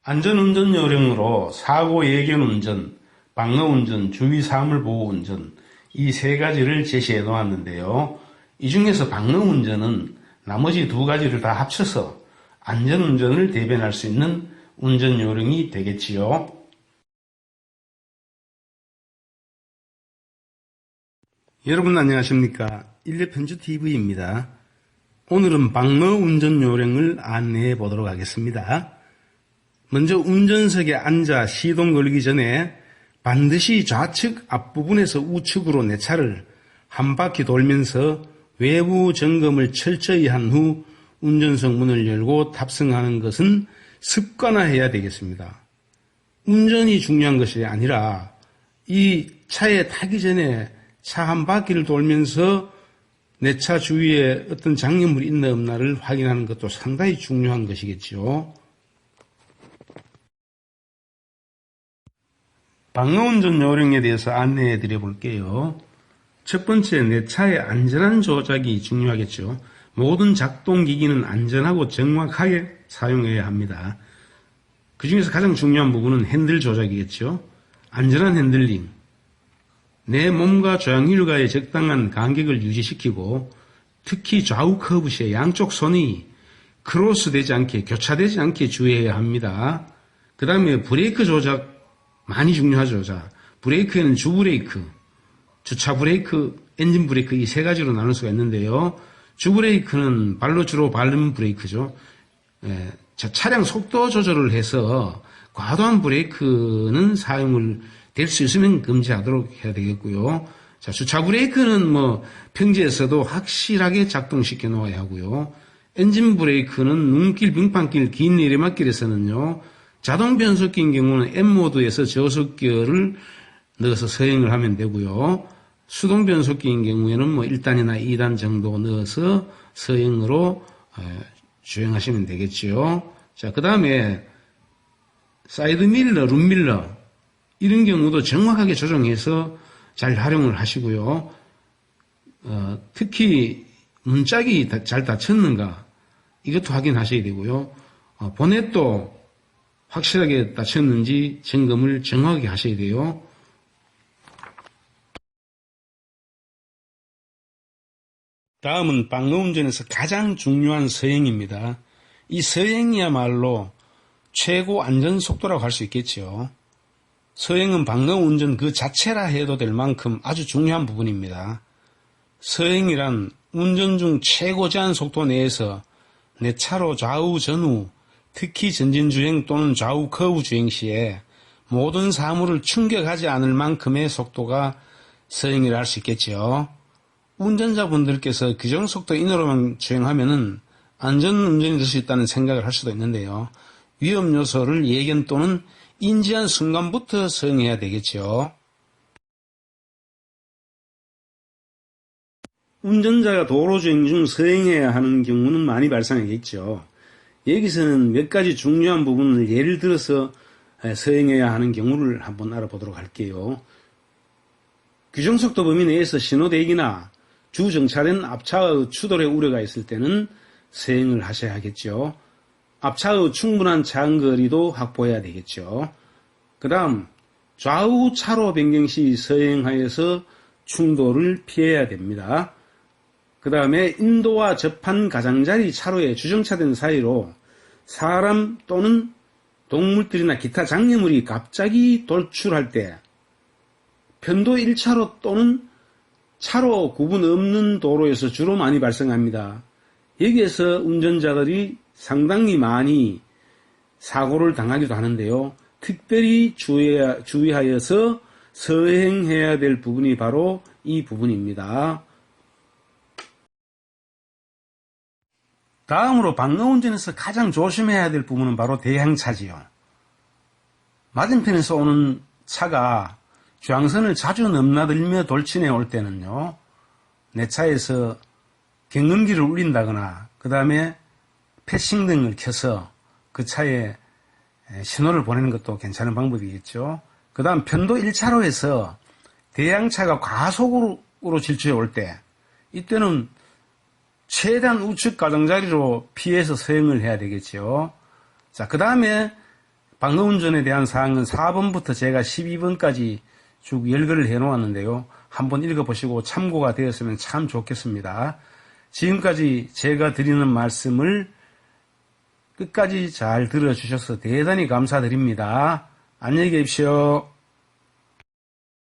안전운전 요령으로 사고 예견 운전, 방어 운전, 주위 사물 보호 운전 이 세 가지를 제시해 놓았는데요. 이 중에서 방어 운전은 나머지 두 가지를 다 합쳐서 안전운전을 대변할 수 있는 운전 요령이 되겠지요. 여러분 안녕하십니까? 일례편주TV입니다. 오늘은 방어 운전 요령을 안내해 보도록 하겠습니다. 먼저 운전석에 앉아 시동 걸기 전에 반드시 좌측 앞부분에서 우측으로 내 차를 한 바퀴 돌면서 외부 점검을 철저히 한 후 운전석 문을 열고 탑승하는 것은 습관화해야 되겠습니다. 운전이 중요한 것이 아니라 이 차에 타기 전에 차 한 바퀴를 돌면서 내 차 주위에 어떤 장애물이 있나 없나를 확인하는 것도 상당히 중요한 것이겠죠. 방어운전 요령에 대해서 안내해 드려 볼게요. 첫 번째, 내 차의 안전한 조작이 중요하겠죠. 모든 작동기기는 안전하고 정확하게 사용해야 합니다. 그 중에서 가장 중요한 부분은 핸들 조작이겠죠. 안전한 핸들링, 내 몸과 조향일가의 적당한 간격을 유지시키고 특히 좌우 커브 시에 양쪽 손이 크로스되지 않게, 교차되지 않게 주의해야 합니다. 그 다음에 브레이크 조작 많이 중요하죠. 자, 브레이크에는 주브레이크, 주차 브레이크, 엔진 브레이크 이 세 가지로 나눌 수가 있는데요. 주브레이크는 발로 주로 밟는 브레이크죠. 차량 속도 조절을 해서 과도한 브레이크는 사용을 될 수 있으면 금지하도록 해야 되겠고요. 자, 주차 브레이크는 평지에서도 확실하게 작동시켜 놓아야 하고요. 엔진 브레이크는 눈길, 빙판길, 긴 내리막길에서는요, 자동 변속기인 경우는 N모드에서 저속기어를 넣어서 서행을 하면 되고요. 수동 변속기인 경우에는 1단이나 2단 정도 넣어서 서행으로 주행하시면 되겠죠. 자, 그 다음에 사이드 밀러, 룸 밀러 이런 경우도 정확하게 조정해서 잘 활용을 하시고요. 특히 문짝이 잘 닫혔는가 이것도 확인하셔야 되고요. 보넷도 확실하게 닫혔는지 점검을 정확하게 하셔야 돼요. 다음은 방어운전에서 가장 중요한 서행입니다. 이 서행이야말로 최고 안전속도라고 할 수 있겠죠. 서행은 방어운전 그 자체라 해도 될 만큼 아주 중요한 부분입니다. 서행이란 운전 중 최고 제한 속도 내에서 내 차로 좌우 전후 특히 전진주행 또는 좌우 커브 주행 시에 모든 사물을 충격하지 않을 만큼의 속도가 서행이라 할 수 있겠죠. 운전자분들께서 규정속도 이내로만 주행하면은 안전운전이 될 수 있다는 생각을 할 수도 있는데요. 위험 요소를 예견 또는 인지한 순간부터 서행해야 되겠죠. 운전자가 도로주행 중 서행해야 하는 경우는 많이 발생하겠죠. 여기서는 몇 가지 중요한 부분을 예를 들어서 서행해야 하는 경우를 한번 알아보도록 할게요. 규정속도 범위 내에서 신호대기나 주정차된 앞차의 추돌의 우려가 있을 때는 서행을 하셔야 하겠죠. 앞차의 충분한 장거리도 확보해야 되겠죠. 그 다음 좌우 차로 변경 시 서행하여서 충돌을 피해야 됩니다. 그 다음에 인도와 접한 가장자리 차로에 주정차된 사이로 사람 또는 동물들이나 기타 장애물이 갑자기 돌출할 때 편도 1차로 또는 차로 구분 없는 도로에서 주로 많이 발생합니다. 여기에서 운전자들이 상당히 많이 사고를 당하기도 하는데요. 특별히 주의하여서 서행해야 될 부분이 바로 이 부분입니다. 다음으로 방어운전에서 가장 조심해야 될 부분은 바로 대형차지요. 맞은편에서 오는 차가 중앙선을 자주 넘나들며 돌진해 올 때는요, 내 차에서 경운기를 울린다거나 그 다음에 패싱등을 켜서 그 차에 신호를 보내는 것도 괜찮은 방법이겠죠. 그 다음 편도 1차로에서 대형차가 과속으로 질주해 올 때, 이때는 최대한 우측 가장자리로 피해서 서행을 해야 되겠죠. 자, 그 다음에 방어운전에 대한 사항은 4번부터 제가 12번까지 쭉 열거를 해 놓았는데요. 한번 읽어보시고 참고가 되었으면 참 좋겠습니다. 지금까지 제가 드리는 말씀을 끝까지 잘 들어주셔서 대단히 감사드립니다. 안녕히 계십시오.